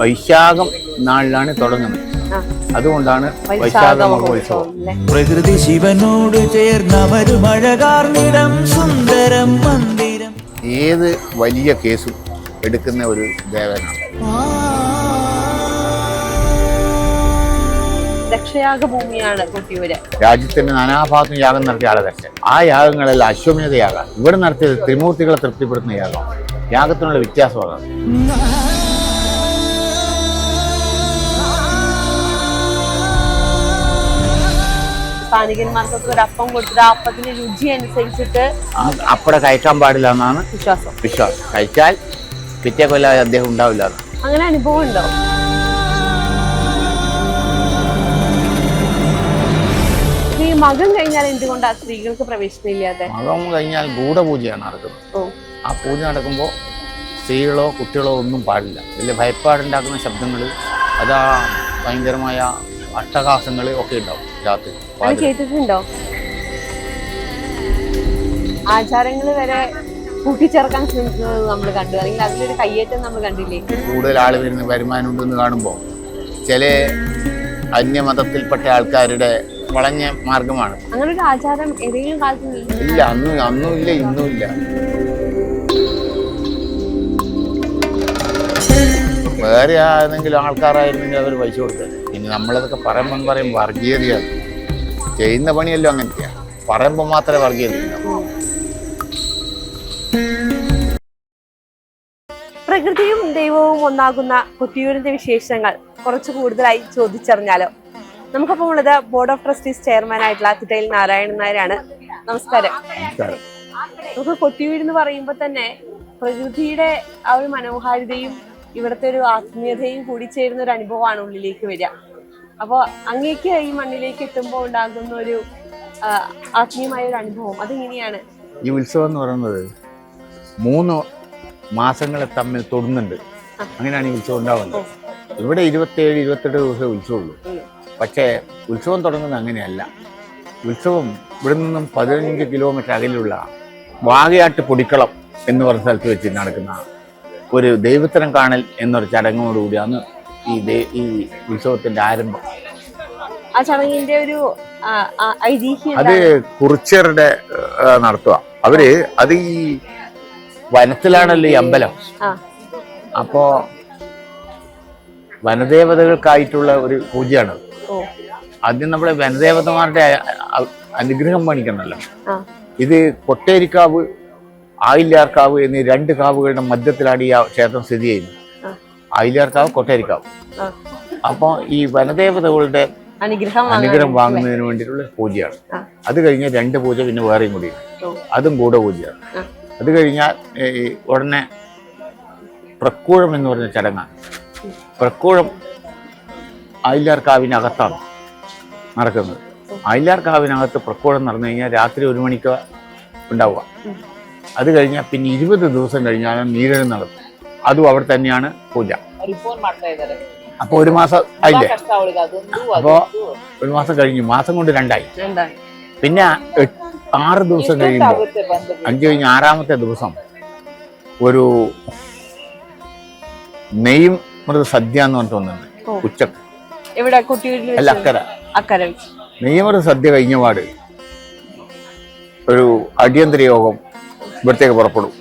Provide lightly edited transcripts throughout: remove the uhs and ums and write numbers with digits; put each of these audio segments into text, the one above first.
വൈശാഖം നാളിലാണ് തുടങ്ങുന്നത്. അതുകൊണ്ടാണ് വൈശാഖ മഹോത്സവം. പ്രകൃതി ശിവനോട് ചേർന്നവരുമഴകാർന്നിടം സുന്ദരം മന്ദിരം. ഏത് വലിയ കേസും എടുക്കുന്ന ഒരു ദേവനാണ്. ദക്ഷയാഗഭൂമിയാണ് കൊട്ടിയൂര്. രാജ്യത്തിന്റെ നാനാഭാഗത്തും യാഗം നടത്തിയ ആളെ ആ യാഗങ്ങളെല്ലാം അശ്വമേധ യാഗം. ഇവിടെ നടത്തിയത് ത്രിമൂർത്തികളെ തൃപ്തിപ്പെടുത്തുന്ന യാഗം. യാഗത്തിനുള്ള വ്യത്യാസമാണ്. സ്ഥാനികന്മാർക്കൊക്കെ ഒരു അപ്പം കൊടുത്തിട്ട് ആ അപ്പത്തിന്റെ രുചി അനുസരിച്ചിട്ട് അപ്പടെ കഴിക്കാൻ പാടില്ല എന്നാണ് വിശ്വാസം. കഴിച്ചാൽ പിറ്റേ കൊല്ലം അദ്ദേഹം ഉണ്ടാവില്ല. അങ്ങനെ അനുഭവം ഉണ്ടോ? ഈ മകം കഴിഞ്ഞാൽ എന്തുകൊണ്ടാണ് സ്ത്രീകൾക്ക് പ്രവേശനം ഇല്ലാതെ? മകം കഴിഞ്ഞാൽ ഗൂഢപൂജയാണ് നടക്കുന്നത്. ആ പൂജ നടക്കുമ്പോൾ സ്ത്രീകളോ കുട്ടികളോ ഒന്നും പാടില്ല. വലിയ ഭയപ്പാടുണ്ടാക്കുന്ന ശബ്ദങ്ങൾ, അതാ ഭയങ്കരമായ അട്ടഹാസങ്ങൾ ഒക്കെ ഉണ്ടാവും രാത്രി. കേട്ടിട്ടുണ്ടോ? ആചാരങ്ങൾ വരെ കൂട്ടിച്ചേർക്കാൻ ശ്രമിക്കുന്നത് നമ്മൾ കണ്ടു, അല്ലെങ്കിൽ അതിലൊരു കയ്യേറ്റം നമ്മൾ കണ്ടില്ലേ? കൂടുതൽ ആൾ വരുന്ന വരുമാനം ഉണ്ടെന്ന് കാണുമ്പോൾ ചില അന്യമതത്തിൽപ്പെട്ട ആൾക്കാരുടെ വളഞ്ഞ മാർഗമാണ്. അങ്ങനെ ഒരു ആചാരം ഏതെങ്കിലും കാലത്ത് ഇല്ല. അന്നും ഇല്ല, ഇന്നും ഇല്ല. വേറെ ഏതെങ്കിലും ആൾക്കാരായിരുന്നെങ്കിൽ അവർ പൈസ കൊടുത്തത്. പിന്നെ നമ്മളതൊക്കെ പറയും വർഗീയതയാണ്. ചെയ്യുന്ന പണിയല്ലോ അങ്ങനത്തെയാണ്. പറയുമ്പോൾ മാത്രമേ വർഗീയത. പ്രകൃതിയും ദൈവവും ഒന്നാകുന്ന കൊട്ടിയൂരിന്റെ വിശേഷങ്ങൾ കുറച്ച് കൂടുതലായി ചോദിച്ചറിഞ്ഞാലോ? നമുക്കപ്പോൾ ഉള്ളത് ബോർഡ് ഓഫ് ട്രസ്റ്റീസ് ചെയർമാൻ ആയിട്ടുള്ള തിട്ടയിൽ നാരായണൻ നായരാണ്. നമസ്കാരം. നമുക്ക് കൊട്ടിയൂർ എന്ന് പറയുമ്പോൾ തന്നെ പ്രകൃതിയുടെ ആ ഒരു മനോഹാരിതയും ഇവിടുത്തെ ഒരു ആത്മീയതയും കൂടി ചേരുന്ന ഒരു അനുഭവമാണ് ഉള്ളിലേക്ക് വരിക. അപ്പോൾ അങ്ങേക്ക് ഈ മണ്ണിലേക്ക് എത്തുമ്പോൾ ഉണ്ടാകുന്ന ഒരു ആത്മീയമായ ഒരു അനുഭവം അതെങ്ങനെയാണ്? ഈ ഉത്സവം എന്ന് പറയുന്നത് 3 മാസങ്ങളെ തമ്മിൽ തൊടുന്നുണ്ട്. അങ്ങനെയാണ് ഈ ഉത്സവം ഉണ്ടാവുന്നത്. ഇവിടെ 27-28 ദിവസമേ ഉത്സവമുള്ളൂ. പക്ഷേ ഉത്സവം തുടങ്ങുന്നത് അങ്ങനെയല്ല. ഉത്സവം ഇവിടെ നിന്നും 15 കിലോമീറ്റർ അകലെയുള്ള വാകയാട്ട് പൊടിക്കളം എന്ന് പറഞ്ഞ സ്ഥലത്ത് വെച്ച് നടക്കുന്ന ഒരു ദൈവത്തരം കാണൽ എന്നൊരു ചടങ്ങോടുകൂടിയാണ് ഈ ഉത്സവത്തിന്റെ ആരംഭം. ആ ചടങ്ങിന്റെ ഒരു ഐതിഹ്യം അത് കുറിച്യരുടെ നടത്തുക. അവര് അത് ഈ വനത്തിലാണല്ലോ ഈ അമ്പലം. അപ്പോ വനദേവതകൾക്കായിട്ടുള്ള ഒരു പൂജയാണ്. ആദ്യം നമ്മളെ വനദേവതമാരുടെ അനുഗ്രഹം പണിക്കണമല്ലോ. ഇത് കൊട്ടേരിക്കാവ്, ആയില്യാർക്കാവ് എന്നീ 2 കാവുകളുടെ മധ്യത്തിലാണ് ഈ ക്ഷേത്രം സ്ഥിതി ചെയ്യുന്നത്. ആയില്യാർക്കാവ്, കൊട്ടേരിക്കാവ്. അപ്പോൾ ഈ വനദേവതകളുടെ അനുഗ്രഹം വാങ്ങുന്നതിന് വേണ്ടിയിട്ടുള്ള പൂജയാണ്. അത് കഴിഞ്ഞാൽ 2 പൂജ പിന്നെ വേറെയും കൂടി, അതും ഗൂഢപൂജയാണ്. അത് കഴിഞ്ഞാൽ ഉടനെ പ്രക്കൂഴം എന്ന് പറഞ്ഞ ചടങ്ങാണ്. പ്രക്കൂഴം ആയില്യാർക്കാവിനകത്താണ് നടക്കുന്നത്. ആയില്യാർക്കാവിനകത്ത് പ്രക്കൂഴം നടന്നു കഴിഞ്ഞാൽ രാത്രി 1 മണിക്ക് ഉണ്ടാവുക. അത് കഴിഞ്ഞാൽ പിന്നെ 20 ദിവസം കഴിഞ്ഞാൽ നീരഴം നടത്തും. അതും അവിടെ തന്നെയാണ് പൂജ. അപ്പോൾ 1 മാസം ആയില്ലേ? അപ്പോൾ 1 മാസം കഴിഞ്ഞു. മാസം കൊണ്ട് 2 ആയി. പിന്നെ 6 ദിവസം കഴിയുമ്പോൾ 5 കഴിഞ്ഞ് 6-ാമത്തെ ദിവസം ഒരു നെയ്യും സദ്യ എന്ന് പറഞ്ഞിട്ട് ഒന്നുണ്ട്. ഉച്ചക്ക് അല്ല, അക്കര നെയ്യമൃത സദ്യ കഴിഞ്ഞപാട് ഒരു അടിയന്തര യോഗം ഇവിടത്തേക്ക് പുറപ്പെടും.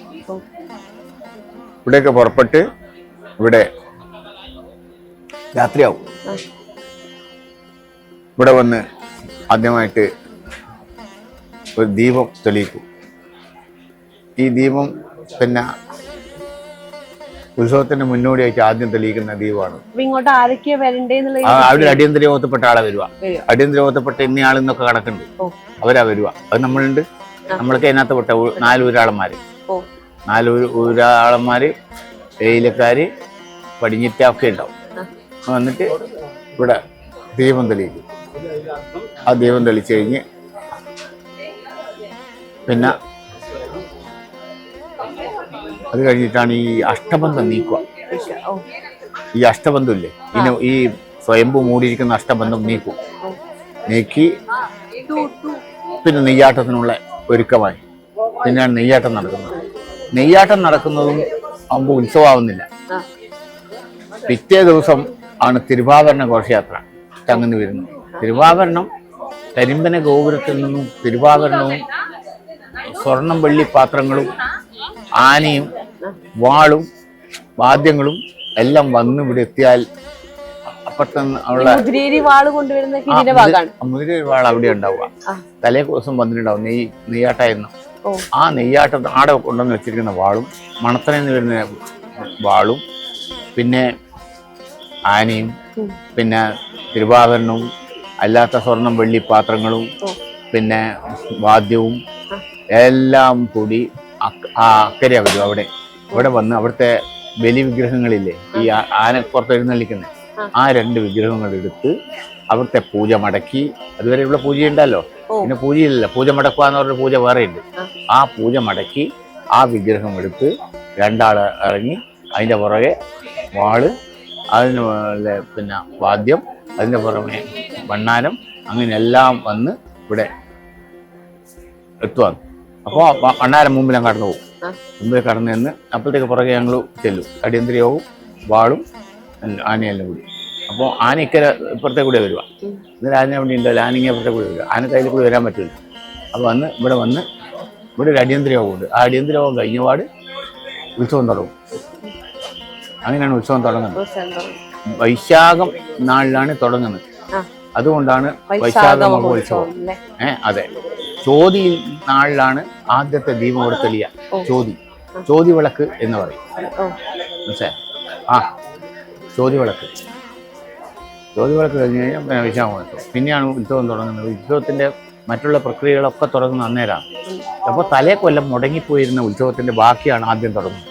ഇവിടേക്ക് പുറപ്പെട്ട് ഇവിടെ രാത്രിയാവും. ഇവിടെ വന്ന് ആദ്യമായിട്ട് ഒരു ദീപം തെളിയിക്കും. ഈ ദീപം പിന്നെ ഉത്സവത്തിന് മുന്നോടിയായിട്ട് ആദ്യം തെളിയിക്കുന്ന ദീപമാണ്. അവിടെ അടിയന്തര യോഗത്തിൽപ്പെട്ട ആളെ വരുക. അടിയന്തര യോഗത്തിൽപ്പെട്ട ഇന്നയാളെന്നൊക്കെ കണക്കുണ്ട്. അവരാ വരുക. അത് നമ്മളുണ്ട്. നമ്മൾക്ക് അതിനകത്ത് പെട്ട 4 ഊരാളന്മാര്, 4 ഊരാളന്മാര്, തേയിലക്കാര്, പടിഞ്ഞിറ്റ ഒക്കെ ഉണ്ടാവും. വന്നിട്ട് ഇവിടെ ദീപം തെളിയിക്കും. ആ ദീപം തെളിച്ച് കഴിഞ്ഞ് പിന്നെ അത് കഴിഞ്ഞിട്ടാണ് ഈ അഷ്ടബന്ധം നീക്കുക. ഈ അഷ്ടബന്ധം ഇല്ലേ, ഈ സ്വയംഭൂ മൂടിയിരിക്കുന്ന അഷ്ടബന്ധം നീക്കും. നീക്കി പിന്നെ നെയ്യാട്ടത്തിനുള്ള ഒരുക്കമായി പിന്നെയാണ് നെയ്യാട്ടം നടക്കുന്നത്. നെയ്യാട്ടം നടക്കുന്നതും ആകുമ്പോൾ ഉത്സവമാവുന്നില്ല. പിറ്റേ ദിവസം ആണ് തിരുവാഭരണ ഘോഷയാത്ര ചങ്ങന്ന് വരുന്നത്. തിരുവാഭരണം കരിമ്പന ഗോപുരത്തിൽ നിന്നും തിരുവാഭരണവും സ്വർണം വെള്ളി പാത്രങ്ങളും ആനയും വാളും വാദ്യങ്ങളും എല്ലാം വന്ന് ഇവിടെ എത്തിയാൽ അപ്പുറത്തുനിന്ന് ഉള്ള മുതിരേരി വാൾ അവിടെ ഉണ്ടാവുക. തലേ ദിവസം വന്നിട്ടുണ്ടാവും നെയ്യാട്ടായിരുന്നു. ആ നെയ്യാട്ടം ആടെ കൊണ്ടുവന്ന് വെച്ചിരിക്കുന്ന വാളും മണത്തനയിൽ നിന്ന് വരുന്ന വാളും പിന്നെ ആനയും പിന്നെ തിരുവാഭരണവും അല്ലാത്ത സ്വർണം വെള്ളി പാത്രങ്ങളും പിന്നെ വാദ്യവും എല്ലാം കൂടി അക്കരെ വരും. ഇവിടെ വന്ന് അവിടുത്തെ ബലി വിഗ്രഹങ്ങളില്ലേ, ഈ ആനപ്പുറത്ത് എഴുന്നള്ളിക്കുന്നത്, ആ 2 വിഗ്രഹങ്ങൾ എടുത്ത് അവിടുത്തെ പൂജ മടക്കി. അതുവരെ ഇവിടെ പൂജയുണ്ടല്ലോ, പിന്നെ പൂജയില്ലല്ലോ. പൂജ മടക്കുക എന്ന് പറഞ്ഞ പൂജ വേറെ ഉണ്ട്. ആ പൂജ മടക്കി ആ വിഗ്രഹം എടുത്ത് 2 ആൾ ഇറങ്ങി അതിൻ്റെ പുറകെ വാള്, അതിന് പിന്നെ വാദ്യം, അതിൻ്റെ പുറമെ വണ്ണാരം, അങ്ങനെ എല്ലാം വന്ന് ഇവിടെ എത്തുവാണ്. അപ്പോൾ വണ്ണാരം മുമ്പിലും കടന്നു പോകും. മുമ്പിൽ കടന്നു നിന്ന് അപ്പോഴത്തേക്ക് പുറകെ ഞങ്ങൾ ചെല്ലും. അടിയന്തരവും വാളും ആനയെല്ലാം കൂടി. അപ്പോൾ ആന ഇപ്പുറത്തെ കൂടെ വരുക. എന്നിട്ട് ആന അവിടെ ഉണ്ടല്ലോ, ആനയ്ക്ക് അപ്പുറത്തെ കൂടെ വരിക. ആന കയ്യിൽ കൂടി വരാൻ പറ്റില്ല. അപ്പോൾ വന്ന് ഇവിടെ ഒരു അടിയന്തരയോഗമുണ്ട്. ആ അടിയന്തരയോഗം കഴിഞ്ഞപാട് ഉത്സവം തുടങ്ങും. അങ്ങനെയാണ് ഉത്സവം തുടങ്ങുന്നത്. വൈശാഖം നാളിലാണ് തുടങ്ങുന്നത്. അതുകൊണ്ടാണ് വൈശാഖ മഹോത്സവം. അതെ, ചോതി നാളിലാണ് ആദ്യത്തെ ദീപം ഇവിടെ തെളിയ. ചോതി വിളക്ക് എന്ന് പറയും. മനസ്സിലായി? ചോതി വിളക്ക് കഴിഞ്ഞ് കഴിഞ്ഞാൽ പിന്നെ വൈശാഖ മഹോത്സവം. പിന്നെയാണ് ഉത്സവം തുടങ്ങുന്നത്. ഉത്സവത്തിന്റെ മറ്റുള്ള പ്രക്രിയകളൊക്കെ തുടങ്ങുന്ന അന്നേരമാണ്. അപ്പോൾ തലേ കൊല്ലം മുടങ്ങിപ്പോയിരുന്ന ഉത്സവത്തിന്റെ ബാക്കിയാണ് ആദ്യം തുടങ്ങുന്നത്.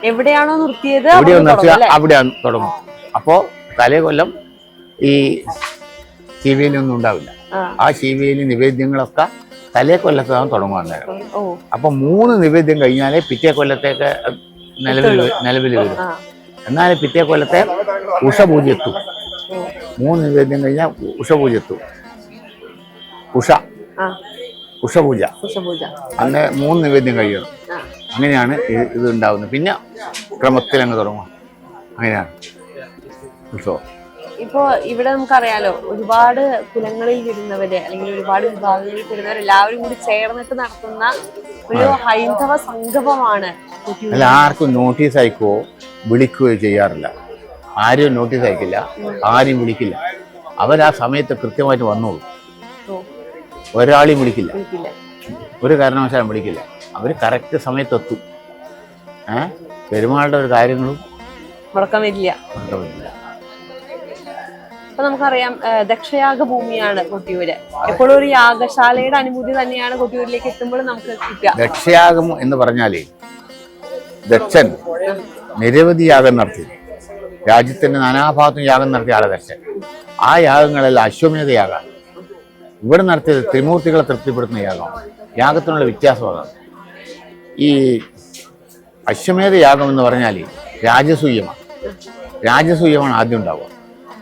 എവിടെയാണോ നിർത്തിയത് അവിടെയാണ് തുടങ്ങും. അപ്പോൾ തലേ കൊല്ലം ഈ ശിവേലിയൊന്നും ഉണ്ടാവില്ല. ആ ശിവേലി നിവേദ്യങ്ങളൊക്കെ തലേ കൊല്ലത്താണ് തുടങ്ങുക അന്നേരം. അപ്പൊ 3 നിവേദ്യം കഴിഞ്ഞാലേ പിറ്റേ കൊല്ലത്തേക്ക് നിലവിൽ വരും. എന്നാലും പിറ്റേ കൊല്ലത്തെ ഉഷപൂജ എത്തും. 3 നിവേദ്യം കഴിഞ്ഞാൽ ഉഷപൂജ എത്തും. ഉഷപൂജ അങ്ങനെ 3 നിവേദ്യം കഴിയണം. അങ്ങനെയാണ് ഇത് ഉണ്ടാവുന്നത്. പിന്നെ ക്രമത്തിൽ അങ്ങ് തുടങ്ങുക. അങ്ങനെയാണ് ഉത്സവം. ഇപ്പോ ഇവിടെ നമുക്കറിയാലോ, ഒരുപാട് കുലങ്ങളിൽ വരുന്നവര് അല്ലെങ്കിൽ ഒരുപാട് വിഭാഗങ്ങളിൽ വരുന്നവർ എല്ലാവരും കൂടി ചേർന്നിട്ട് നടത്തുന്ന ഒരു ഹൈന്ദവ സംഗമമാണ്. അല്ല, ആർക്കും നോട്ടീസ് അയക്കുകയോ വിളിക്കുകയോ ചെയ്യാറില്ല. ആരും നോട്ടീസ് അയക്കില്ല, ആരും വിളിക്കില്ല. അവരാ സമയത്ത് കൃത്യമായിട്ട് വന്നോളൂ. ഒരാളെയും വിളിക്കില്ല, ഒരു കാരണവശാലും വിളിക്കില്ല. അവർ കറക്റ്റ് സമയത്തെത്തും. പെരുമാളുടെ ഒരു കാര്യങ്ങളും മുടക്കം വരില്ല. അപ്പൊ നമുക്കറിയാം, ദക്ഷയാഗ ഭൂമിയാണ് കൊട്ടിയൂര്. എപ്പോഴും ഒരു യാഗശാലയുടെ അനുഭൂതി തന്നെയാണ് കൊട്ടിയൂരിലേക്ക് എത്തുമ്പോൾ നമുക്ക് കിട്ടുക. ദക്ഷയാഗം എന്ന് പറഞ്ഞാലേ, ദക്ഷൻ നിരവധി യാഗം നടത്തി. രാജ്യത്തിന്റെ നാനാഭാഗത്തും യാഗം നടത്തിയ ആളെ ദക്ഷൻ. ആ യാഗങ്ങളെല്ലാം അശ്വമേധ യാഗം. ഇവിടെ നടത്തിയത് ത്രിമൂർത്തികളെ തൃപ്തിപ്പെടുത്തുന്ന യാഗം. യാഗത്തിനുള്ള വ്യത്യാസമാണ്. ഈ അശ്വമേധ യാഗം എന്ന് പറഞ്ഞാൽ രാജസൂയമാണ് ആദ്യം ഉണ്ടാവുക.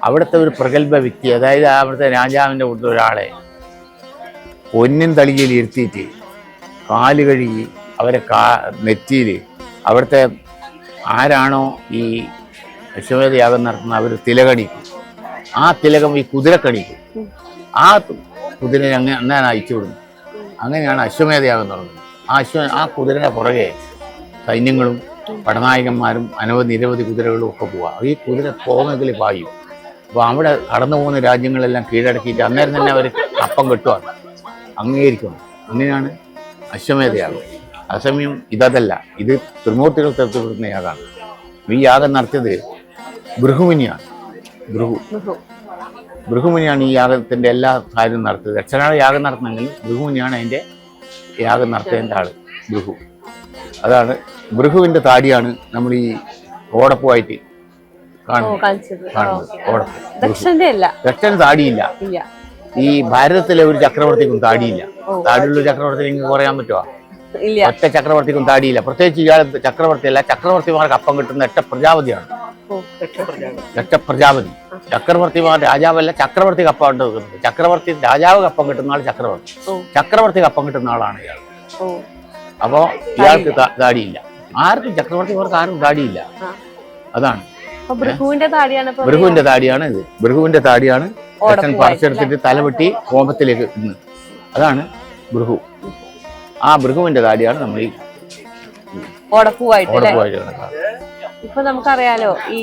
അവിടുത്തെ ഒരു പ്രഗത്ഭ വ്യക്തി, അതായത് അവിടുത്തെ രാജാവിൻ്റെ കൂട്ടത്തിൽ ഒരാളെ പൊന്നിൻ തളികയിൽ ഇരുത്തിയിട്ട് കാല് കഴുകി അവരെ നെറ്റിയിൽ അവിടുത്തെ ആരാണോ ഈ അശ്വമേധ യാഗം നടത്തുന്ന അവർ തിലകടിക്കും. ആ തിലകം ഈ കുതിരക്കടിക്കും. ആ കുതിരനെ അങ്ങനെ അയച്ചു വിടുന്നു. അങ്ങനെയാണ് അശ്വമേധയാഗം തുടങ്ങുന്നത്. ആ കുതിരയുടെ പുറകെ സൈന്യങ്ങളും പടനായകന്മാരും നിരവധി കുതിരകളും ഒക്കെ പോവുക. ഈ കുതിര പോകുന്നതിൽ പായും. അപ്പോൾ അവിടെ കടന്നു പോകുന്ന രാജ്യങ്ങളെല്ലാം കീഴടക്കിയിട്ട് അന്നേരം തന്നെ അവർ അപ്പം കെട്ടുവാണ്, അംഗീകരിക്കണം. അങ്ങനെയാണ് അശ്വമേധയാഗം. അസമയം ഇതല്ല, ഇത് ത്രിമൂർത്തികൾ തൃപ്തിപ്പെടുത്തുന്ന യാഗമാണ്. ഈ യാഗം നടത്തിയത് ഭൃഗുമുനിയാണ്. ഭൃഗുമുനിയാണ് ഈ യാഗത്തിൻ്റെ എല്ലാ കാര്യവും നടത്തിയത്. ദക്ഷനാണ് യാഗം നടത്തുന്നെങ്കിലും ഭൃഗുമുനിയാണ് അതിൻ്റെ യാഗം നടത്തേണ്ട ആള്. അതാണ് ഭൃഗുവിൻ്റെ താടിയാണ് നമ്മൾ ഈ ഓടപ്പുമായിട്ട് കാണുന്നത്. ദക്ഷന് താടിയില്ല. ഈ ഭാരതത്തിലെ ഒരു ചക്രവർത്തിക്കും താടിയില്ല. താടിയുള്ള ചക്രവർത്തി നിങ്ങൾക്ക് പറയാൻ പറ്റുമോ? ഒറ്റ ചക്രവർത്തിക്കും താടിയില്ല. പ്രത്യേകിച്ച് ഇയാൾ ചക്രവർത്തിയല്ല, ചക്രവർത്തിമാർക്ക് അപ്പം കിട്ടുന്ന ഒറ്റ പ്രജാപതിയാണ്. പ്രജാപതി ചക്രവർത്തിമാർ രാജാവല്ല, ചക്രവർത്തിക്ക് അപ്പം കിട്ടുന്നത്. ചക്രവർത്തി രാജാവ് അപ്പം കിട്ടുന്ന ആൾ ചക്രവർത്തി. ചക്രവർത്തിക്ക് അപ്പം കിട്ടുന്ന ആളാണ് ഇയാൾ. അപ്പോ ഇയാൾക്ക് താടിയില്ല. ആർക്കും ചക്രവർത്തിമാർക്ക് ആരും താടിയില്ല. അതാണ് ഭൃഗുവിന്റെ താടിയാണ് ഭൃഗുവിന്റെ താടിയാണ് ഇത്. ഭൃഗുവിന്റെ താടിയാണ് അച്ഛൻ പറിച്ചെടുത്തിട്ട് തലവെട്ടി കോപത്തിലേക്ക് ഇടുന്നത്. അതാണ് ഭൃഗു. ആ ഭൃഗുവിന്റെ താടിയാണ് നമ്മൾ ഈ ഓടപ്പൂവായിട്ട് കണക്കാക്കുന്നത്. ഇപ്പൊ നമുക്കറിയാലോ, ഈ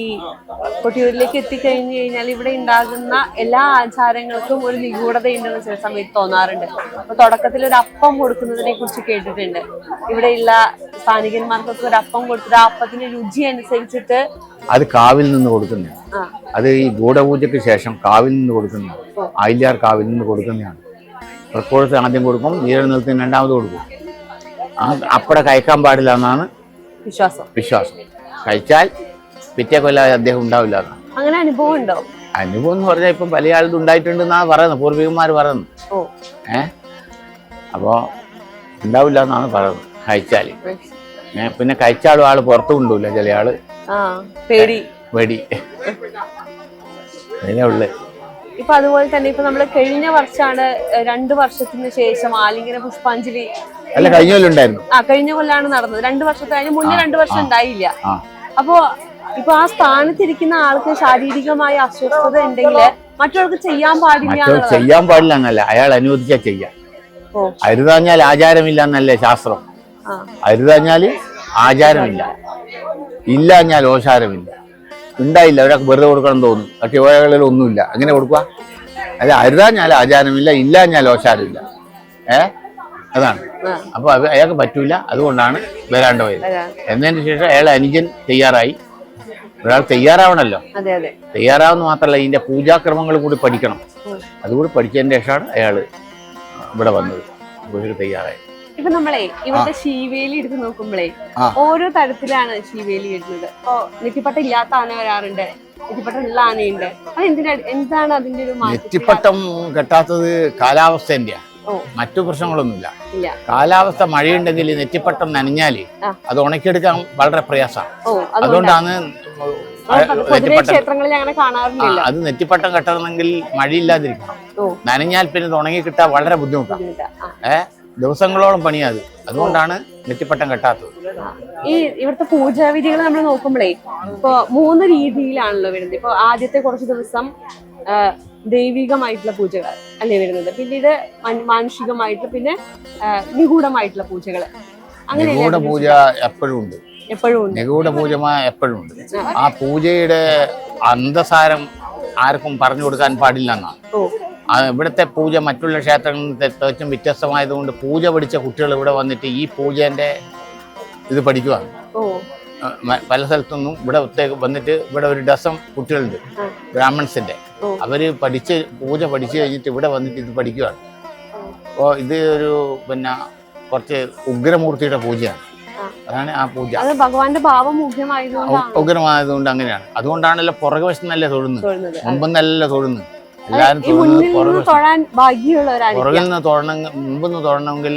കൊട്ടിയൂരിലേക്ക് എത്തിക്കഴിഞ്ഞു കഴിഞ്ഞാൽ ഇവിടെ ഉണ്ടാകുന്ന എല്ലാ ആചാരങ്ങൾക്കും ഒരു നിഗൂഢതയുണ്ടെന്ന് ചില സമയത്ത് തോന്നാറുണ്ട്. അപ്പൊ തുടക്കത്തിൽ ഒരു അപ്പം കൊടുക്കുന്നതിനെ കുറിച്ച് കേട്ടിട്ടുണ്ട്. ഇവിടെയുള്ള സ്ഥാനികന്മാർക്കൊക്കെ ഒരു അപ്പം കൊടുത്തിട്ട് ആ അപ്പത്തിന്റെ രുചി അനുസരിച്ചിട്ട് അത് കാവിൽ നിന്ന് കൊടുക്കുന്നതാണ്. അത് ഈ ഗൂഢപൂജയ്ക്ക് ശേഷം കാവിൽ നിന്ന് കൊടുക്കുന്നതാണ്. ആയില്യാർ കാവിൽ നിന്ന് കൊടുക്കുന്നതാണ്. പ്രപ്പോഴത്തെ ആദ്യം കൊടുക്കും, നീരെഴുന്നേൽത്തിന് രണ്ടാമത് കൊടുക്കും. അപ്പടെ കഴിക്കാൻ പാടില്ല എന്നാണ് വിശ്വാസം. കഴിച്ചാൽ പിറ്റേ കൊല്ലാതെ അദ്ദേഹം ഉണ്ടാവില്ല. അങ്ങനെ അനുഭവം ഉണ്ടോ? അനുഭവം എന്ന് പറഞ്ഞാൽ ഇപ്പം പല ആളും ഉണ്ടായിട്ടുണ്ടെന്നാണ് പറയുന്നത്, പൂർവികന്മാർ പറയുന്നത്. അപ്പോ ഉണ്ടാവില്ല എന്നാണ് പറയുന്നത് കഴിച്ചാല്. പിന്നെ കഴിച്ചാലും ആള് പുറത്തു കൊണ്ടൂല, ചില ആള് പേടി അതിനുള്ളു. ഇപ്പൊ അതുപോലെ തന്നെ ഇപ്പൊ നമ്മള് കഴിഞ്ഞ വർഷമാണ് 2 വർഷത്തിന് ശേഷം ആലിംഗന പുഷ്പാഞ്ജലി അല്ല കഴിഞ്ഞ കൊല്ലം ഉണ്ടായിരുന്നു. കഴിഞ്ഞ കൊല്ലാണ് നടന്നത്. 2 വർഷത്തെ അതിന് മുന്നേ 2 വർഷം ഉണ്ടായില്ല. അപ്പൊ ഇപ്പൊ ആ സ്ഥാനത്തിരിക്കുന്ന ആൾക്ക് ശാരീരികമായ അസ്വസ്ഥത ഉണ്ടെങ്കിൽ മറ്റവർക്ക് ചെയ്യാൻ പാടില്ല എന്നല്ല, അയാൾ അനുവദിച്ചാൽ ചെയ്യാം. അരുതാഞ്ഞാൽ ആചാരമില്ല എന്നല്ലേ ശാസ്ത്രം. അരുതാഞ്ഞാല് ആചാരമില്ല, ഇല്ലാഞ്ഞാൽ ഓശാരമില്ല. ഉണ്ടായില്ല, ഒരാൾക്ക് വെറുതെ കൊടുക്കണം തോന്നും, കട്ടിയോകളിൽ ഒന്നുമില്ല, അങ്ങനെ കൊടുക്കുക. അല്ല, അരുതാഞ്ഞാൽ ആചാരമില്ല, ഇല്ലാഞ്ഞാൽ ഓശാരമില്ല. അതാണ്. അപ്പൊ അയാൾക്ക് പറ്റൂല, അതുകൊണ്ടാണ് വരാണ്ട് പോയത്. എന്നതിന് ശേഷം അയാളെ അനുജൻ തയ്യാറായി. ഒരാൾ തയ്യാറാവണല്ലോ. തയ്യാറാവുന്ന മാത്രമല്ല, ഇതിന്റെ പൂജാക്രമങ്ങൾ കൂടി പഠിക്കണം. അതുകൂടി പഠിച്ചതിന് ശേഷമാണ് അയാള് ഇവിടെ വന്നത്, തയ്യാറായി. ഇപ്പൊ നമ്മളെ ഇവിടുത്തെ ശീവേലി എടുത്ത് നോക്കുമ്പോഴേ ഓരോ തരത്തിലാണ് ശീവേലി ഇടുന്നത്. ഇപ്പൊ നെറ്റിപ്പട്ടം ഇല്ലാത്ത ആന വരാറുണ്ട്, നെറ്റിപ്പട്ടം ഉള്ള ആനയുണ്ട്. അത് എന്താണ് അതിന്റെ ഒരു മാറ്റം? നെറ്റിപ്പട്ടം കെട്ടാത്തത് കാലാവസ്ഥന്റെ മറ്റു പ്രശ്നങ്ങളൊന്നുമില്ല. കാലാവസ്ഥ മഴയുണ്ടെങ്കിൽ നെറ്റിപ്പട്ടം നനഞ്ഞാല് അത് ഉണക്കിയെടുക്കാൻ വളരെ പ്രയാസമാണ്. അതുകൊണ്ടാണ് അത് നെറ്റിപ്പട്ടം കെട്ടണമെങ്കിൽ മഴയില്ലാതിരിക്കണം. നനഞ്ഞാൽ പിന്നെ ഇത് ഉണങ്ങി കിട്ടാൻ വളരെ ബുദ്ധിമുട്ടാണ്. ദിവസങ്ങളോളം പണിയാത്. അതുകൊണ്ടാണ് നെറ്റിപ്പട്ടം കെട്ടാത്തത്. ഈ ഇവിടുത്തെ പൂജാവിധികൾ നമ്മൾ നോക്കുമ്പോഴേ ഇപ്പൊ 3 രീതിയിലാണല്ലോ വരുന്നത്. ഇപ്പൊ ആദ്യത്തെ കുറച്ച് ദിവസം ദൈവികമായിട്ടുള്ള പൂജകൾ അല്ലേ വരുന്നത്, പിന്നീട് മാനുഷികമായിട്ടുള്ള, പിന്നെ നിഗൂഢമായിട്ടുള്ള പൂജകൾ. അങ്ങനെ നിഗൂഢ പൂജ എപ്പോഴും ഉണ്ട്. നിഗൂഢ പൂജ എപ്പോഴും ഉണ്ട്. ആ പൂജയുടെ അന്തസാരം ആർക്കും പറഞ്ഞു കൊടുക്കാൻ പാടില്ല എന്നാണ്. ഇവിടുത്തെ പൂജ മറ്റുള്ള ക്ഷേത്രങ്ങളിൽ തികച്ചും വ്യത്യസ്തമായതുകൊണ്ട് പൂജ പഠിച്ച കുട്ടികൾ ഇവിടെ വന്നിട്ട് ഈ പൂജേന്റെ ഇത് പഠിക്കുകയാണ്. പല സ്ഥലത്തൊന്നും ഇവിടെ വന്നിട്ട് ഇവിടെ ഒരു ഡസം കുട്ടികളുണ്ട് ബ്രാഹ്മൺസിന്റെ. അവര് പൂജ പഠിച്ചു കഴിഞ്ഞിട്ട് ഇവിടെ വന്നിട്ട് ഇത് പഠിക്കുകയാണ്. അപ്പോൾ ഇത് ഒരു കുറച്ച് ഉഗ്രമൂർത്തിയുടെ പൂജയാണ്. അതാണ് ആ പൂജ. ഭഗവാന്റെ ഭാവം ഉഗ്രമായതുകൊണ്ട് അങ്ങനെയാണ്. അതുകൊണ്ടാണല്ലോ പുറകെ വശം നല്ല തൊഴുന്നത്, മുമ്പെന്നല്ല തൊഴുന്നത്. എല്ലാരും പുറകിൽ നിന്ന് മുമ്പെന്ന് തൊഴണമെങ്കിൽ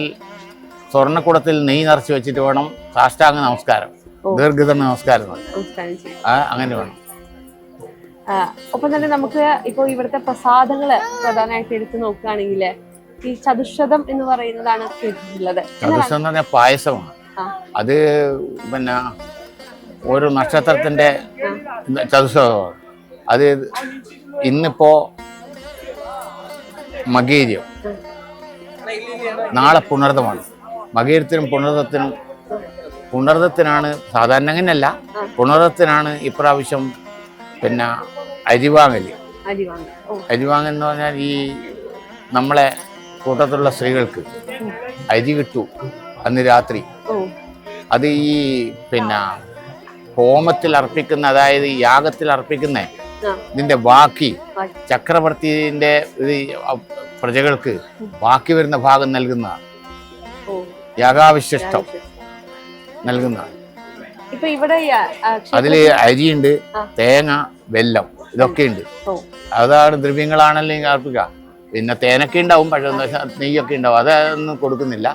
സ്വർണ്ണക്കുടത്തിൽ നെയ്യ് നിറച്ച് വെച്ചിട്ട് വേണം സാഷ്ടാംഗ നമസ്കാരം, ദീർഘതമ നമസ്കാരം അങ്ങനെ വേണം. ഒപ്പം തന്നെ നമുക്ക് ഇപ്പൊ ഇവിടുത്തെ പ്രസാദങ്ങള് പ്രധാനമായിട്ട് എടുത്തു നോക്കുകയാണെങ്കിൽ ഈ ചതുശ്ശതം എന്ന് പറയുന്നതാണ് കേട്ടിട്ടുള്ളത്. ചതുശ്ശതം എന്ന് പറഞ്ഞാൽ പായസമാണ്. അത് ഓരോ നക്ഷത്രത്തിന്റെ ചതുശ്ശതമാണ്. അത് ഇന്നിപ്പോ മകേര്യം, നാളെ പുണർദമാണ്. മകേരത്തിനും പുണർദത്തിനാണ് സാധാരണ അങ്ങനെയല്ല, പുണർദത്തിനാണ് ഇപ്രാവശ്യം അരിവാങ്ങല്. അരിവാങ്ങൽ എന്ന് പറഞ്ഞാൽ ഈ നമ്മളെ കൂട്ടത്തിലുള്ള സ്ത്രീകൾക്ക് അരി കിട്ടൂ അന്ന് രാത്രി. അത് ഈ ഹോമത്തിൽ അർപ്പിക്കുന്ന, അതായത് യാഗത്തിൽ അർപ്പിക്കുന്ന ഇതിന്റെ ബാക്കി ചക്രവർത്തിന്റെ പ്രജകൾക്ക് ബാക്കി വരുന്ന ഭാഗം നൽകുന്നതാണ്. യാഗാവിശിഷ്ടം നൽകുന്നതാണ്. അതില് അരിയുണ്ട്, തേങ്ങ, വെല്ലം, ഇതൊക്കെ ഉണ്ട്. അതാണ് ദ്രവ്യങ്ങളാണല്ലോ അർപ്പിക്കുക. പിന്നെ തേനൊക്കെ ഉണ്ടാവും, പക്ഷെ നെയ്യൊക്കെ ഉണ്ടാവും, അതൊന്നും കൊടുക്കുന്നില്ല.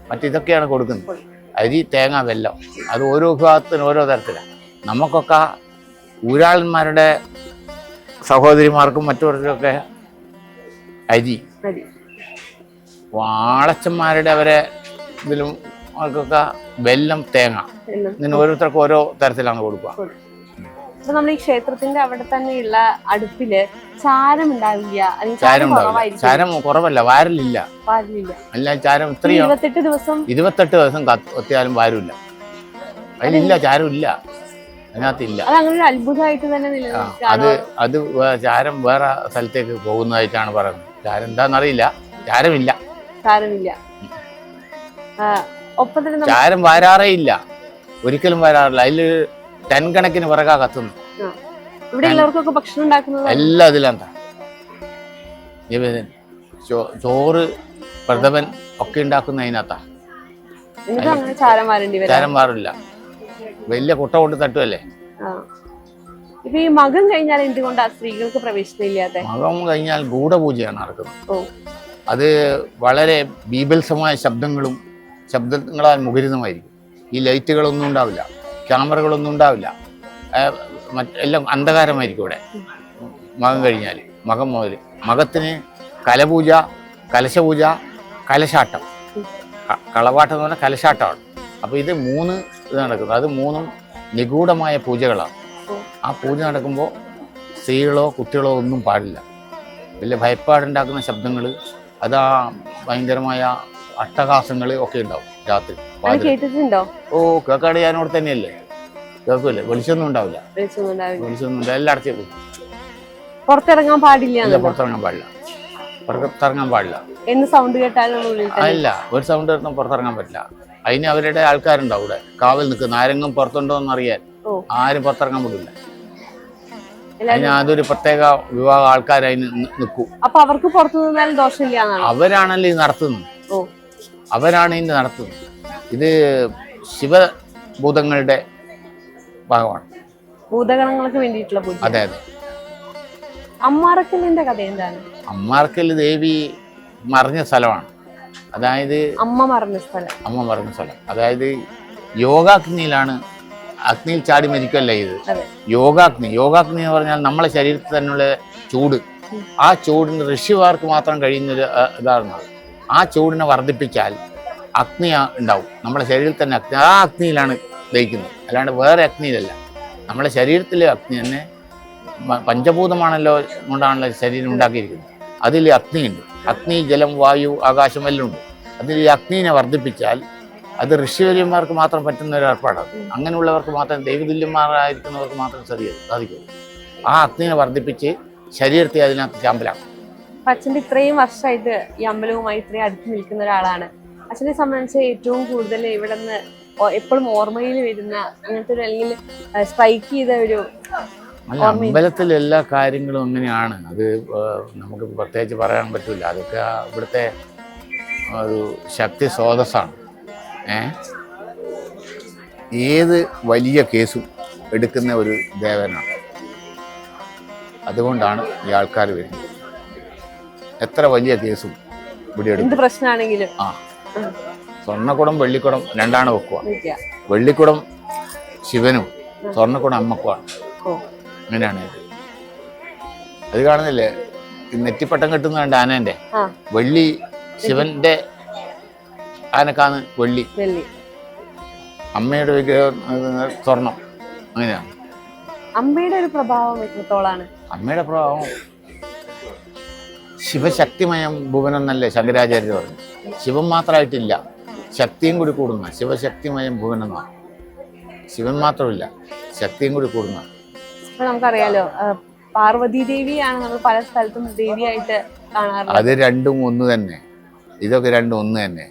മറ്റിതൊക്കെയാണ് കൊടുക്കുന്നത്. അരി, തേങ്ങ, വെല്ലം. അത് ഓരോ വിഭാഗത്തിനും ഓരോ തരത്തിലാണ്. നമുക്കൊക്കെ ഊരാളന്മാരുടെ സഹോദരിമാർക്കും മറ്റവർക്കൊക്കെ അരി, വാളച്ചന്മാരുടെ അവരെ ഇതിലും അവർക്കൊക്കെ വെല്ലം, തേങ്ങ. ഇങ്ങനെ ഓരോരുത്തർക്കും ഓരോ തരത്തിലാണ് കൊടുക്കുക. അപ്പൊ നമ്മൾ ഈ ക്ഷേത്രത്തിന്റെ അവിടെ തന്നെയുള്ള അടുപ്പില് ചാരം ഉണ്ടാവില്ല, അല്ലെങ്കിൽ ചാരം ചാരം ഉണ്ടാവില്ല. കുറവായിരിക്കും. ചാരം കുറവല്ല, വാരലില്ല. പാടില്ല. അല്ല ചാരം ഇത്രയും 28 ദിവസം കത്തിയാലും വാരമില്ല. അതിലില്ല, ചാരമില്ല, അതിനകത്തില്ല. അത് അങ്ങനെ ഒരു അത്ഭുതമായിട്ട് തന്നെ നിലനിൽക്കുകയാണ്. അത് ചാരം വേറെ സ്ഥലത്തേക്ക് പോകുന്നതായിട്ടാണ് പറയുന്നത്. ചാരം എന്താണെന്നറിയില്ല, ചാരമില്ല. ചാരമില്ല. ഒപ്പം തന്നെ ചാരം വാരാറേ ഇല്ല, ഒരിക്കലും വരാറില്ല. അതിൽ ടൺ കണക്കിന് വിറകാ കത്തുന്നു. ഇവിടെ ഉള്ളവർക്കൊക്കെ ഭക്ഷണം ഉണ്ടാക്കുന്നത് എല്ലാം അതിലെന്താ ചോറ്, പ്രഥമൻ ഒക്കെ ഉണ്ടാക്കുന്ന അതിനകത്താ. ചാരം വാറില്ല, വലിയ കുട്ട കൊണ്ട് തട്ടുമല്ലേ. ഇപ്പൊ ഈ മകം കഴിഞ്ഞാൽ എന്തുകൊണ്ടാ സ്ത്രീകൾക്ക് പ്രവേശനം ഇല്ലാതെ? മകം കഴിഞ്ഞാൽ ഗൂഢപൂജയാണ് നടക്കുന്നത്. അത് വളരെ ബീഭത്സമായ ശബ്ദങ്ങളാൽ മുഖരിതമായിരിക്കും. ഈ ലൈറ്റുകളൊന്നും ഉണ്ടാവില്ല, ക്യാമറകളൊന്നും ഉണ്ടാവില്ല, എല്ലാം അന്ധകാരമായിരിക്കും ഇവിടെ മകം കഴിഞ്ഞാൽ. മകം മുതൽ മകത്തിന് കലപൂജ, കലശപൂജ, കലശാട്ടം. കളവാട്ടം എന്ന് പറഞ്ഞാൽ കലശാട്ടമാണ്. അപ്പോൾ ഇത് 3 ഇത് നടക്കുന്നത്. അത് 3 നിഗൂഢമായ പൂജകളാണ്. ആ പൂജ നടക്കുമ്പോൾ സ്ത്രീകളോ കുട്ടികളോ ഒന്നും പാടില്ല. വലിയ ഭയപ്പാടുണ്ടാക്കുന്ന ശബ്ദങ്ങൾ, അതാ ഭയങ്കരമായ അട്ടഹാസങ്ങൾ ഒക്കെ ഉണ്ടാവും രാത്രി. ഓ, കേക്കാട് ഞാനോട് തന്നെയല്ലേ, കേൾക്കൂല്ലേ. വെളിച്ചൊന്നും ഉണ്ടാവില്ല, വെളിച്ചൊന്നും എല്ലാം അടച്ചേക്കും. പുറത്തിറങ്ങാൻ പാടില്ല, പുറത്തിറങ്ങാൻ പാടില്ല. സൗണ്ട് കേട്ടാലും അല്ല, ഒരു സൗണ്ട് കേട്ടാൽ പുറത്തിറങ്ങാൻ പറ്റില്ല. അതിന് അവരുടെ ആൾക്കാരുണ്ടാവും ഇവിടെ കാവൽ നിൽക്കുന്ന. ആരെങ്കിലും പുറത്തുണ്ടോ എന്ന് അറിയാൻ ആരും പുറത്തിറങ്ങാൻ പറ്റില്ല. അതിന് അതൊരു പ്രത്യേക വിഭാഗം ആൾക്കാർ അതിന് നിൽക്കും. അപ്പൊ അവർക്ക് പുറത്തു നിന്നാൽ ദോഷമില്ല. അവരാണല്ലോ ഇത് നടത്തുന്നത്, അവരാണ് ഇതിന്റെ നടത്തുന്നത്. ഇത് ശിവഭൂതങ്ങളുടെ ഭാഗമാണ്, ഭൂതഗണങ്ങൾക്ക് വേണ്ടിയിട്ടുള്ള പൂജ. അതെ അതെ. അമ്മാറക്കലിന്റെ കഥ എന്താണ്? അമ്മാറക്കൽ ദേവി മറിഞ്ഞ സ്ഥലമാണ്. അതായത് അമ്മ മറിഞ്ഞ സ്ഥലം. അതായത് യോഗാഗ്നിയിലാണ്, അഗ്നിയിൽ ചാടി മരിക്കല്ല ഇത്. യോഗാഗ്നി എന്ന് പറഞ്ഞാൽ നമ്മളെ ശരീരത്തിൽ തന്നെയുള്ള ചൂട്. ആ ചൂടിന് ഋഷിമാർക്ക് മാത്രം കഴിയുന്നൊരു ഇതാണ്. ആ ചൂടിനെ വർദ്ധിപ്പിച്ചാൽ അഗ്നി ഉണ്ടാവും നമ്മളെ ശരീരത്തിൽ തന്നെ. ആ അഗ്നിയിലാണ് ദഹിക്കുന്നത്, അല്ലാണ്ട് വേറെ അഗ്നിയിലല്ല. നമ്മളെ ശരീരത്തിലെ അഗ്നി തന്നെ പഞ്ചഭൂതമാണല്ലോ കൊണ്ടാണല്ലോ ശരീരം ഉണ്ടാക്കിയിരിക്കുന്നത്. അതിൽ അഗ്നിയുണ്ട്. അഗ്നി, ജലം, വായു, ആകാശം എല്ലാം ഉണ്ട്. അതിൽ ഈ അഗ്നിനെ വർദ്ധിപ്പിച്ചാൽ അത് ഋഷിവര്യന്മാർക്ക് മാത്രം പറ്റുന്ന ഒരു ഏർപ്പാടാണ്. അങ്ങനെയുള്ളവർക്ക് മാത്രം, ദൈവതുല്യന്മാരായിരിക്കുന്നവർക്ക് മാത്രം സാധിക്കുള്ളൂ. ആ അഗ്നിനെ വർദ്ധിപ്പിച്ച് ശരീരത്തെ അതിനകത്ത് ചാമ്പലാക്കും. അച്ഛൻ്റെ ഇത്രയും വർഷമായിട്ട് ഈ അമ്പലവുമായി ഇത്രയും അടുത്ത് നിൽക്കുന്ന ഒരാളാണ്. അച്ഛനെ സംബന്ധിച്ച് ഏറ്റവും കൂടുതൽ ഇവിടെ നിന്ന് എപ്പോഴും ഓർമ്മയിൽ വരുന്ന അങ്ങനത്തെ ഒരു, അല്ലെങ്കിൽ സ്ട്രൈക്ക് ചെയ്ത ഒരു അമ്പലത്തിൽ എല്ലാ കാര്യങ്ങളും അങ്ങനെയാണ്. അത് നമുക്ക് പ്രത്യേകിച്ച് പറയാൻ പറ്റില്ല. അതൊക്കെ ഇവിടുത്തെ ഒരു ശക്തി സ്രോതസ്സാണ്. ഏത് വലിയ കേസും എടുക്കുന്ന ഒരു ദേവനാണ്. അതുകൊണ്ടാണ് ഈ ആൾക്കാർ വരുന്നത്. എത്ര വലിയ കേസും ഇവിടെ എടുക്കും. പ്രശ്നമാണെങ്കിലും സ്വർണ്ണക്കുടം, വെള്ളിക്കുടം രണ്ടാണ് വെക്കുക. വെള്ളിക്കുടം ശിവനും സ്വർണ്ണക്കുടം അമ്മക്കുമാണ്. അങ്ങനെയാണ് ഇത്. അത് കാണുന്നില്ലേ, നെറ്റിപ്പട്ടം കെട്ടുന്ന ആനേന്റെ വെള്ളി, ശിവന്റെ ആനക്കാണ് വെള്ളി, അമ്മയുടെ വിഗ്രഹം സ്വർണം. അങ്ങനെയാണ്. അമ്മയുടെ ഒരു പ്രഭാവം എത്രത്തോളാണ്? അമ്മയുടെ പ്രഭാവം ശിവശക്തിമയം ഭുവനം എന്നല്ലേ ശങ്കരാചാര്യർ പറഞ്ഞു. ശിവൻ മാത്രമായിട്ടില്ല, ശക്തിയും കൂടി കൂടുന്ന ശിവശക്തിമയം ഭുവനം എന്നാണ്. ശിവൻ മാത്രമില്ല, ശക്തിയും കൂടി കൂടുന്ന. നമുക്കറിയാലോ, പാർവതി ദേവിയാണ് നമ്മൾ പല സ്ഥലത്തും ദേവിയായിട്ട് കാണാറുള്ളത്. അത് രണ്ടും ഒന്ന് തന്നെ, ഇതൊക്കെ രണ്ടും ഒന്ന് തന്നെ.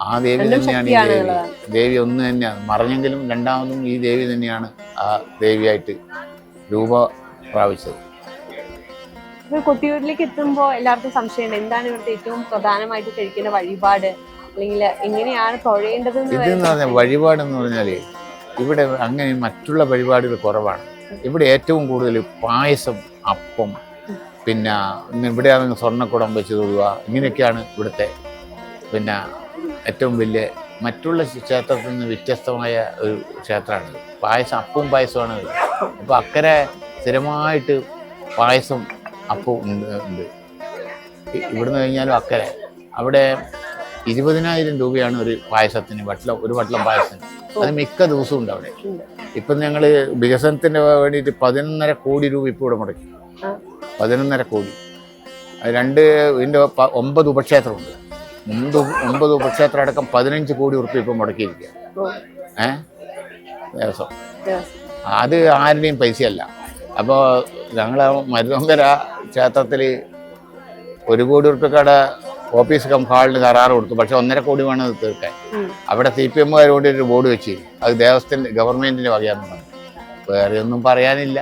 ആ ദേവി തന്നെയാണ് ഈ ദേവി. ദേവി ഒന്ന് തന്നെയാണ്. മറിഞ്ഞെങ്കിലും രണ്ടാമതും ഈ ദേവി തന്നെയാണ് ആ ദേവിയായിട്ട് രൂപ പ്രാപിച്ചത്. കൊട്ടിയൂരിലേക്ക് എത്തുമ്പോൾ എല്ലാവർക്കും സംശയമുണ്ട്, എന്താണ് ഇവിടുത്തെ ഏറ്റവും പ്രധാനമായിട്ട് കഴിക്കുന്ന വഴിപാട്, അല്ലെങ്കിൽ എങ്ങനെയാണ് തൊഴേണ്ടത്? ഇതെന്ന് പറഞ്ഞാൽ വഴിപാടെന്ന് പറഞ്ഞാൽ ഇവിടെ അങ്ങനെ മറ്റുള്ള വഴിപാടുകൾ കുറവാണ്. ഇവിടെ ഏറ്റവും കൂടുതൽ പായസം, അപ്പം, പിന്നെ ഇവിടെ ആണെങ്കിൽ സ്വർണ്ണക്കുടം വെച്ച് തൊഴുക, ഇങ്ങനെയൊക്കെയാണ് ഇവിടുത്തെ പിന്നെ ഏറ്റവും വലിയ. മറ്റുള്ള ക്ഷേത്രത്തിൽ നിന്ന് വ്യത്യസ്തമായ ഒരു ക്ഷേത്രമാണ്. പായസം, അപ്പവും പായസമാണ്. അപ്പോൾ അക്കരെ സ്ഥിരമായിട്ട് പായസം, അപ്പവും ഉണ്ട്. ഇവിടുന്ന് കഴിഞ്ഞാലും അക്കരെ അവിടെ 20,000 രൂപയാണ് ഒരു പായസത്തിന്, ഒരു വട്ടം പായസത്തിന്. അത് മിക്ക ദിവസവും ഉണ്ട് അവിടെ. ഇപ്പം ഞങ്ങൾ വികസനത്തിന് വേണ്ടിയിട്ട് 11.5 കോടി രൂപ ഇപ്പോൾ ഇവിടെ മുടക്കി. 11.5 കോടി. ഇതിൻ്റെ 9 ഉപക്ഷേത്രമുണ്ട്. 9 ഉപക്ഷേത്രം അടക്കം 15 കോടി ഉറുപ്പിക ഇപ്പം മുടക്കിയിരിക്കുക. ദേവസ്വം അത് ആരുടെയും പൈസയല്ല. അപ്പോൾ ഞങ്ങൾ മരുതങ്കര ക്ഷേത്രത്തിൽ 1 കോടി ഉറുപ്പികയുടെ ഓഫീസ് കം ഹാളിന് കരാറ് കൊടുത്തു. പക്ഷെ 1.5 കോടി വേണം അത് തീർക്കാൻ. അവിടെ CPM വേണ്ടി ഒരു ബോർഡ് വെച്ച് അത് ദേവസ്ഥൻ്റെ ഗവൺമെൻറ്റിൻ്റെ വകയാന്ന് പറഞ്ഞു. വേറെ ഒന്നും പറയാനില്ല.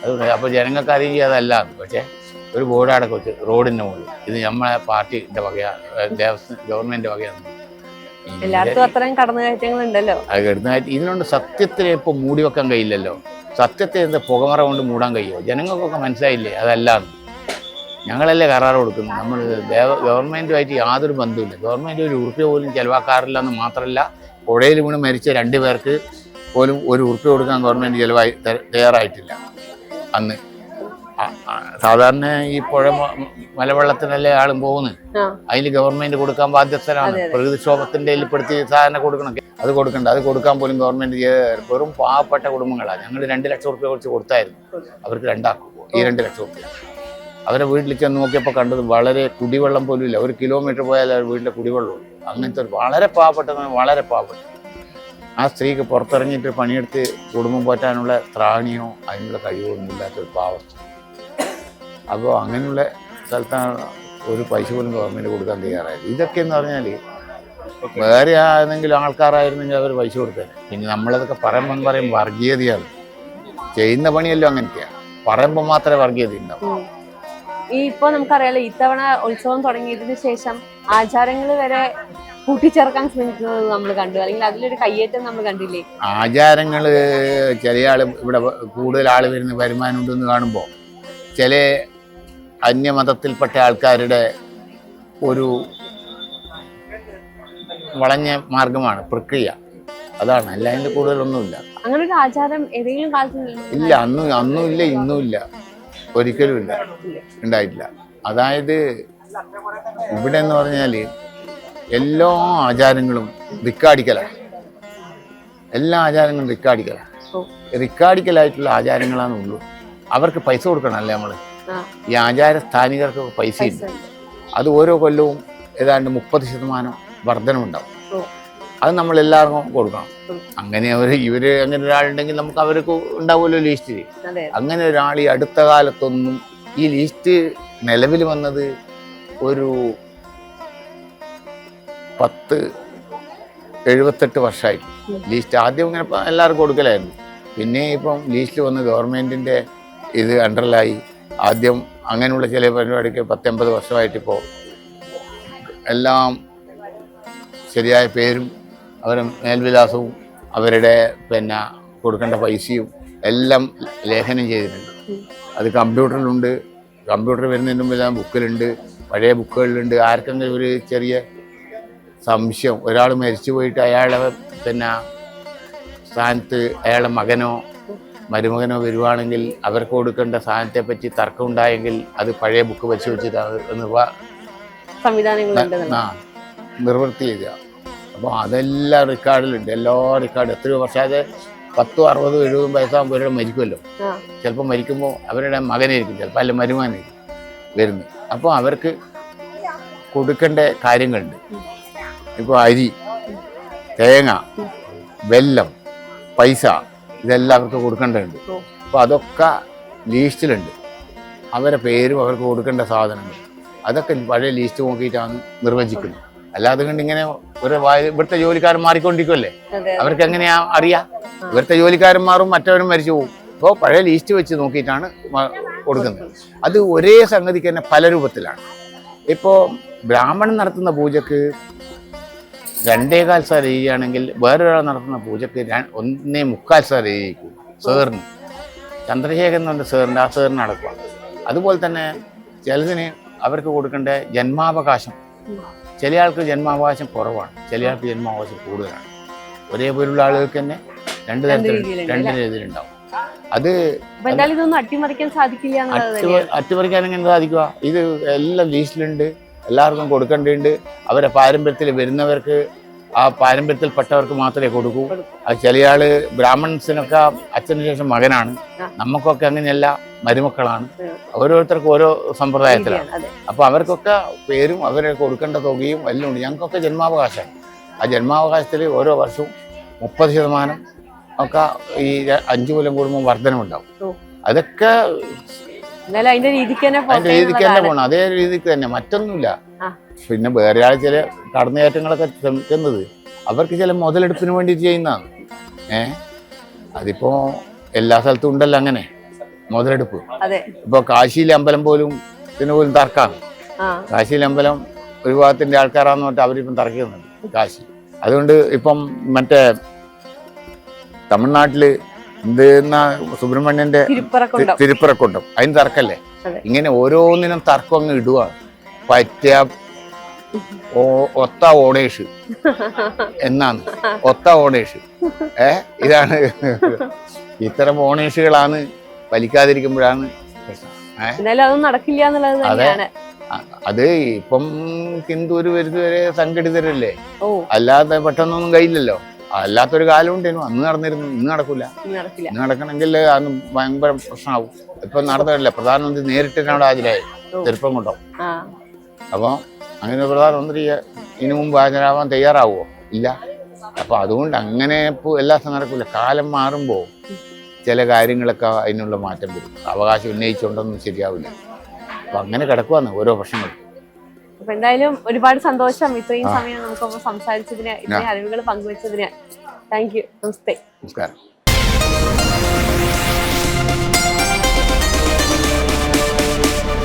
അത് അപ്പോൾ ജനങ്ങൾക്ക് അറിയുക അതല്ല. പക്ഷേ ഒരു ബോർഡ് അടക്കം വെച്ച് റോഡിൻ്റെ മുകളിൽ ഇത് നമ്മളെ പാർട്ടിൻ്റെ വകയാണ്, ദേവസ്ഥ ഗവൺമെൻറ് വകയാണ്. എല്ലായിടത്തും അത്രയും കടന്നുകയറ്റങ്ങളുണ്ടല്ലോ. അത് കടന്നുകയറ്റം ഇതിനോട് സത്യത്തിനെ ഇപ്പോൾ മൂടി വെക്കാൻ കഴിയില്ലല്ലോ. സത്യത്തെ എന്താ പുകമറ കൊണ്ട് മൂടാൻ കഴിയുമോ? ജനങ്ങൾക്കൊക്കെ മനസ്സിലായില്ലേ അതല്ലാന്ന്. ഞങ്ങളല്ലേ കരാറ് കൊടുക്കുന്നത്. നമ്മൾ ഗവൺമെൻറ്റുമായിട്ട് യാതൊരു ബന്ധവുമില്ല. ഗവൺമെൻറ് 1 ഉറുപ്പിക പോലും ചിലവാക്കാറില്ല എന്ന് മാത്രമല്ല, പുഴയിൽ വീണ് മരിച്ച 2 പേർക്ക് പോലും 1 ഉറുപ്പിക കൊടുക്കാൻ ഗവൺമെൻറ് ചിലവായി തയ്യാറായിട്ടില്ല അന്ന്. സാധാരണ ഈ പുഴ മലവെള്ളത്തിനല്ലേ ആളും പോകുന്നത്. അതിൽ ഗവൺമെൻറ് കൊടുക്കാൻ ബാധ്യസ്ഥരാണ്. പ്രകൃതിക്ഷോഭത്തിൻ്റെ പെടുത്തി സാധാരണ കൊടുക്കണം. അത് കൊടുക്കണ്ട. അത് കൊടുക്കാൻ പോലും ഗവൺമെൻറ് വെറും പാവപ്പെട്ട കുടുംബങ്ങളാണ്. ഞങ്ങൾ 2 ലക്ഷം ഉറുപ്പിക കുറച്ച് കൊടുത്തായിരുന്നു അവർക്ക്. 2 ആക്കും ഈ 2 ലക്ഷം ഉറുപ്പിക. അവരെ വീട്ടിൽ ചെന്ന് നോക്കിയപ്പോൾ കണ്ടത് വളരെ കുടിവെള്ളം പോലും ഇല്ല. 1 കിലോമീറ്റർ പോയാൽ വീട്ടിലെ കുടിവെള്ളമുള്ളൂ. അങ്ങനത്തെ വളരെ വളരെ പാവപ്പെട്ട ആ സ്ത്രീക്ക് പുറത്തിറങ്ങിയിട്ട് പണിയെടുത്ത് കുടുംബം പോറ്റാനുള്ള ത്രാണിയോ അതിനുള്ള കഴിവോ ഒന്നും ഇല്ലാത്തൊരു പാവം. അപ്പോൾ അങ്ങനെയുള്ള സ്ഥലത്താണ് ഒരു പൈസ പോലും ഗവൺമെൻറ് കൊടുക്കാൻ തയ്യാറായത്. ഇതൊക്കെ എന്ന് പറഞ്ഞാൽ വേറെ ആണെങ്കിലും ആൾക്കാരായിരുന്നെങ്കിൽ അവർ പൈസ കൊടുത്തത്. പിന്നെ നമ്മളതൊക്കെ പറയും വർഗീയതയാണ്. ചെയ്യുന്ന പണിയല്ലോ അങ്ങനത്തെയാണ്. പറയുമ്പോൾ മാത്രമേ വർഗീയത ഉണ്ടാവും. ഈ ഇപ്പൊ നമുക്കറിയാലോ, ഇത്തവണ ഉത്സവം തുടങ്ങിയതിനു ശേഷം ആചാരങ്ങൾ വരെ കൂട്ടിച്ചേർക്കാൻ ശ്രമിക്കുന്നത് നമ്മൾ കണ്ടു. അല്ലെങ്കിൽ അതിലൊരു കയ്യേറ്റം നമ്മൾ കണ്ടില്ലേ? ആചാരങ്ങൾ ചില ആൾ ഇവിടെ കൂടുതൽ ആൾ വരുന്ന വരുമാനം ഉണ്ടെന്ന് കാണുമ്പോൾ ചില അന്യമതത്തിൽപ്പെട്ട ആൾക്കാരുടെ ഒരു വളഞ്ഞ മാർഗമാണ് പ്രക്രിയ. അതാണ്. അല്ല അതിൻ്റെ കൂടുതലൊന്നുമില്ല. അങ്ങനെ ഒരു ആചാരം ഏതെങ്കിലും കാലത്ത് ഇല്ല. അന്നും ഇല്ല, ഇന്നും ഇല്ല, ഒരിക്കലും ഇല്ല, ഉണ്ടായിട്ടില്ല. അതായത് ഇവിടെ എന്ന് പറഞ്ഞാൽ എല്ലാ ആചാരങ്ങളും റിക്കാർഡിക്കലാണ്. എല്ലാ ആചാരങ്ങളും റിക്കാർഡിക്കലായിട്ടുള്ള ആചാരങ്ങളാണ് ഉള്ളൂ. അവർക്ക് പൈസ കൊടുക്കണമല്ലേ നമ്മൾ. ഈ ആചാര സ്ഥാനികർക്കൊക്കെ പൈസയുണ്ട്. അത് ഓരോ കൊല്ലവും ഏതാണ്ട് 30% വർധനമുണ്ടാവും. അത് നമ്മൾ എല്ലാവർക്കും കൊടുക്കണം. അങ്ങനെ ഇവർ അങ്ങനെ ഒരാളുണ്ടെങ്കിൽ നമുക്ക് അവർക്ക് ഉണ്ടാവുമല്ലോ ലിസ്റ്റിൽ. അങ്ങനെ ഒരാൾ ഈ അടുത്ത കാലത്തൊന്നും ഈ ലിസ്റ്റ് നിലവിൽ വന്നത് ഒരു 78 വർഷമായി. ലിസ്റ്റ് ആദ്യം ഇങ്ങനെ എല്ലാവർക്കും കൊടുക്കലായിരുന്നു. പിന്നെ ഇപ്പം ലിസ്റ്റിൽ വന്ന് ഗവൺമെൻറ്റിൻ്റെ ഇത് അണ്ടറിലായി. ആദ്യം അങ്ങനെയുള്ള ചില പരിപാടിക്ക് 10-80 വർഷമായിട്ടിപ്പോൾ എല്ലാം ശരിയായ പേരും അവരുടെ മേൽവിലാസവും അവരുടെ പിന്നെ കൊടുക്കേണ്ട പൈസയും എല്ലാം ലേഖനം ചെയ്തിട്ടുണ്ട്. അത് കമ്പ്യൂട്ടറിലുണ്ട്. കമ്പ്യൂട്ടർ വരുന്നതിന് മുമ്പ് എല്ലാം ബുക്കിലുണ്ട്, പഴയ ബുക്കുകളിലുണ്ട്. ആർക്കെങ്കിലും ഒരു ചെറിയ സംശയം, ഒരാൾ മരിച്ചു പോയിട്ട് അയാളെ പിന്നെ സ്ഥാനത്ത് അയാളുടെ മകനോ മരുമകനോ വരുവാണെങ്കിൽ അവർക്ക് കൊടുക്കേണ്ട സാധനത്തെ പറ്റി തർക്കം ഉണ്ടായെങ്കിൽ അത് പഴയ ബുക്ക് വെച്ച് വെച്ചിട്ട് നിർവൃത്തി ചെയ്യുക. അപ്പോൾ അതെല്ലാം റെക്കോർഡിലുണ്ട്. എല്ലാ റെക്കോർഡും എത്രയോ വർഷം. അത് 10, 60, 70 വയസ്സാകുമ്പോൾ അവരുടെ മരിക്കുമല്ലോ. ചിലപ്പോൾ മരിക്കുമ്പോൾ അവരുടെ മകനായിരിക്കും, ചിലപ്പോൾ അല്ല മരുമകനായിരിക്കും വരുന്നത്. അപ്പോൾ അവർക്ക് കൊടുക്കേണ്ട കാര്യങ്ങളുണ്ട്. ഇപ്പോൾ അരി, തേങ്ങ, വെല്ലം, പൈസ ഇതെല്ലാം അവർക്ക് കൊടുക്കേണ്ടതുണ്ട്. അപ്പോൾ അതൊക്കെ ലീസ്റ്റിലുണ്ട്. അവരുടെ പേരും അവർക്ക് കൊടുക്കേണ്ട സാധനങ്ങൾ അതൊക്കെ പഴയ ലീസ്റ്റ് നോക്കിയിട്ടാണ് നിർവചിക്കുന്നത്. അല്ലാതെ കൊണ്ട് ഇങ്ങനെ ഒരു ഇവിടുത്തെ ജോലിക്കാരൻ മാറിക്കൊണ്ടിരിക്കുമല്ലേ, അവർക്ക് എങ്ങനെയാ അറിയാം? ഇവിടുത്തെ ജോലിക്കാരൻ മാറും, മറ്റവരും മരിച്ചു പോകും. അപ്പോൾ പഴയ ലിസ്റ്റ് വെച്ച് നോക്കിയിട്ടാണ് കൊടുക്കുന്നത്. അത് ഒരേ സംഗതിക്ക് തന്നെ പല രൂപത്തിലാണ്. ഇപ്പോൾ ബ്രാഹ്മണൻ നടത്തുന്ന പൂജക്ക് 2.25 സാർ ചെയ്യുകയാണെങ്കിൽ വേറൊരാൾ നടത്തുന്ന പൂജക്ക് 1.25 സാർ ചെയ്യിക്കും. സേറിന് ചന്ദ്രശേഖരൻ എന്ന് പറഞ്ഞ സേറിൻ്റെ ആ സേറിന് അടക്കുക. അതുപോലെ തന്നെ ചിലതിന് അവർക്ക് കൊടുക്കേണ്ട ജന്മാവകാശം, ചില ആൾക്ക് ജന്മാവകാശം കുറവാണ്, ചില ആൾക്ക് ജന്മാവകാശം കൂടുതലാണ്. ഒരേപോലുള്ള ആളുകൾക്ക് തന്നെ രണ്ട് രീതിയിലുണ്ടാവും. അത് അട്ടിമറിക്കാൻ എങ്ങനെ സാധിക്കുക? ഇത് എല്ലാം ലീസ്റ്റിലുണ്ട്, എല്ലാവർക്കും കൊടുക്കേണ്ടതുണ്ട്. അവരെ പാരമ്പര്യത്തിൽ വരുന്നവർക്ക് ആ പാരമ്പര്യത്തിൽപ്പെട്ടവർക്ക് മാത്രമേ കൊടുക്കൂ. അത് ചില ആള് ബ്രാഹ്മൺസിനൊക്കെ അച്ഛന് ശേഷം മകനാണ്, നമുക്കൊക്കെ അങ്ങനെയല്ല, മരുമക്കളാണ്. ഓരോരുത്തർക്കും ഓരോ സമ്പ്രദായത്തിലാണ്. അപ്പൊ അവർക്കൊക്കെ പേരും അവരെ കൊടുക്കേണ്ട തുകയും എല്ലാം ഉണ്ട്. ഞങ്ങൾക്കൊക്കെ ജന്മാവകാശമാണ്. ആ ജന്മാവകാശത്തിൽ ഓരോ വർഷവും 30% ഒക്കെ ഈ 5 കൊല്ലം കൂടുമ്പോൾ വർധനമുണ്ടാവും. അതൊക്കെ അതിന്റെ രീതിക്ക് തന്നെ പോകണം, അതേ രീതിക്ക് തന്നെ, മറ്റൊന്നുമില്ല. പിന്നെ വേറെ ആൾ ചില കടന്നുകയറ്റങ്ങളൊക്കെ ചെന്നത് അവർക്ക് ചില മുതലെടുപ്പിന് വേണ്ടി ചെയ്യുന്നതാണ്. അതിപ്പോ എല്ലാ സ്ഥലത്തും ഉണ്ടല്ലോ അങ്ങനെ മുതലെടുപ്പ്. ഇപ്പൊ കാശിയിലെ അമ്പലം പോലും പോലും തർക്കാണ്. കാശിയിലെ അമ്പലം ഒരു ഭാഗത്തിന്റെ ആൾക്കാരാന്ന് പറഞ്ഞിട്ട് അവരിപ്പം തർക്കുന്നുണ്ട് കാശി. അതുകൊണ്ട് ഇപ്പം മറ്റേ തമിഴ്നാട്ടില് സുബ്രഹ്മണ്യന്റെ തിരുപ്പറക്കുണ്ടം, അതിന് തർക്കല്ലേ. ഇങ്ങനെ ഓരോന്നിനും തർക്കം അങ്ങ് ഇടുവാണ്. പറ്റിയ ഒത്ത ഓണേഷ് എന്നാണ്, ഒത്ത ഓണേഷ്. ഇതാണ് ഇത്തരം ഓണേഷുകളാണ് വലിക്കാതിരിക്കുമ്പോഴാണ് പ്രശ്നം. അതെ, അത് ഇപ്പം ഹിന്ദു ഒരു വരുന്നവരെ സംഘടിതരല്ലേ, അല്ലാതെ പെട്ടെന്നൊന്നും കഴിയില്ലല്ലോ. അല്ലാത്തൊരു കാലം ഉണ്ടേനു, അന്ന് നടന്നിരുന്നു, ഇന്ന് നടക്കൂല. ഇന്ന് നടക്കണമെങ്കിൽ അന്ന് ഭയങ്കര പ്രശ്നമാവും. ഇപ്പൊ നടന്നില്ല, പ്രധാനമന്ത്രി നേരിട്ടിട്ടാണ് ഹാജരായി ചെറുപ്പം കൊണ്ടോ. അപ്പൊ അങ്ങനെ പ്രധാനമന്ത്രി ഇതിനു മുമ്പ് ഹാജരാവാൻ തയ്യാറാവുമോ? ഇല്ല. അപ്പൊ അതുകൊണ്ട് അങ്ങനെ ഇപ്പോൾ എല്ലാ ദിവസവും നടക്കൂല. കാലം മാറുമ്പോ ചില കാര്യങ്ങളൊക്കെ അതിനുള്ള മാറ്റം വരും. അവകാശം ഉന്നയിച്ചുകൊണ്ടൊന്നും ശരിയാവില്ല. അപ്പൊ അങ്ങനെ കിടക്കുവാന്ന് ഓരോ പ്രശ്നങ്ങളും. അപ്പൊ എന്തായാലും ഒരുപാട് സന്തോഷം ഇത്രയും സമയം നമുക്ക് സംസാരിച്ചതിന്, ഇത്രയും അറിവുകൾ പങ്കുവെച്ചതിന്. Thank you. നമസ്തേ. നമസ്കാരം.